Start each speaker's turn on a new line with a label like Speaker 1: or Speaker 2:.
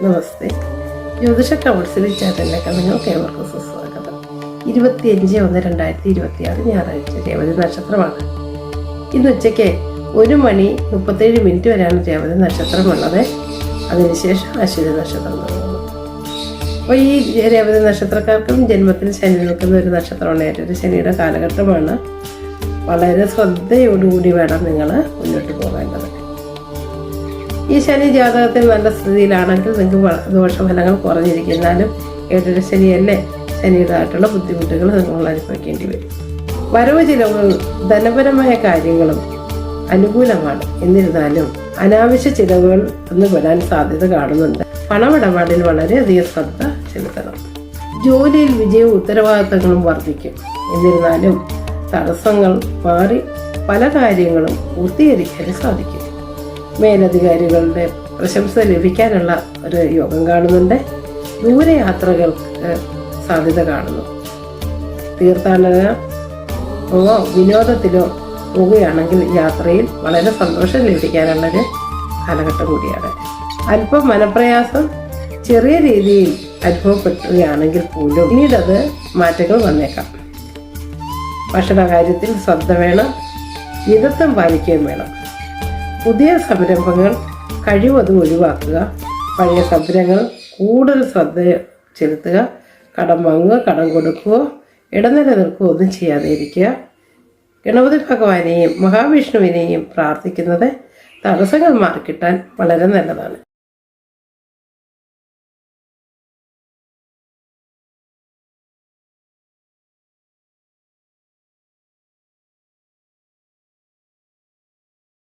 Speaker 1: നമസ്തേ. ജ്യോതിഷ കൗൺസിലിംഗ് ചാനലിലേക്ക് നിങ്ങൾക്ക് ഏവർക്കും സുസ്വാഗതം. 25/1/2026 ഞായറാഴ്ച രേവതി നക്ഷത്രമാണ്. ഇന്ന് ഉച്ചയ്ക്ക് 1:37 വരെയാണ് രേവതി നക്ഷത്രമുള്ളത്. അതിനുശേഷം അശ്വതി നക്ഷത്രം തുടങ്ങുന്നു. അപ്പോൾ ഈ രേവതി നക്ഷത്രക്കാർക്കും ജന്മത്തിൽ ശനി നിൽക്കുന്ന ഒരു നക്ഷത്രമാണ്. ഏറ്റവും ശനിയുടെ കാലഘട്ടമാണ്. വളരെ ശ്രദ്ധയോടുകൂടി വേണം നിങ്ങൾ മുന്നോട്ട് പോകേണ്ടത്. ഈ ശനി ജാതകത്തിൽ നല്ല സ്ഥിതിയിലാണെങ്കിൽ നിങ്ങൾക്ക് ദോഷഫലങ്ങൾ കുറഞ്ഞിരിക്കുന്നാലും ഏഴര ശനിയല്ലേ, ശനിയുടേതായിട്ടുള്ള ബുദ്ധിമുട്ടുകൾ നിങ്ങൾ അനുഭവിക്കേണ്ടി വരും. വരവ് ചിലവുകൾ ധനപരമായ കാര്യങ്ങളും അനുകൂലമാണ്. എന്നിരുന്നാലും അനാവശ്യ ചിലവുകൾ ഒന്ന് വരാൻ സാധ്യത കാണുന്നുണ്ട്. പണമിടപാടിൽ വളരെയധികം ശ്രദ്ധ ചെലുത്തണം. ജോലിയിൽ വിജയവും ഉത്തരവാദിത്തങ്ങളും വർദ്ധിക്കും. എന്നിരുന്നാലും തടസ്സങ്ങൾ മാറി പല കാര്യങ്ങളും പൂർത്തീകരിക്കാൻ സാധിക്കും. മേലധികാരികളുടെ പ്രശംസ ലഭിക്കാനുള്ള ഒരു യോഗം കാണുന്നുണ്ട്. ദൂരയാത്രകൾക്ക് സാധ്യത കാണുന്നു. തീർത്ഥാടനമോ വിനോദത്തിലോ പോവുകയാണെങ്കിൽ യാത്രയിൽ വളരെ സന്തോഷം ലഭിക്കാനുള്ളൊരു കാലഘട്ടം കൂടിയാണ്. അല്പം മനപ്രയാസം ചെറിയ രീതിയിൽ അനുഭവപ്പെടുകയാണെങ്കിൽ പോലും പിന്നീടത് മാറ്റങ്ങൾ വന്നേക്കാം. ഭക്ഷണ കാര്യത്തിൽ ശ്രദ്ധ വേണം. മിതത്വം പാലിക്കുകയും വേണം. പുതിയ സംരംഭങ്ങൾ കഴിവതും ഒഴിവാക്കുക. പഴയ സംരംഭങ്ങൾ കൂടുതൽ ശ്രദ്ധ ചെലുത്തുക. കടം വാങ്ങുക, കടം കൊടുക്കുകയോ ഇടനില നിൽക്കുകയോ ഒന്നും ചെയ്യാതെ ഇരിക്കുക. ഗണപതി ഭഗവാനെയും മഹാവിഷ്ണുവിനെയും പ്രാർത്ഥിക്കുന്നത് തടസ്സങ്ങൾ മാറിക്കിട്ടാൻ വളരെ നല്ലതാണ്.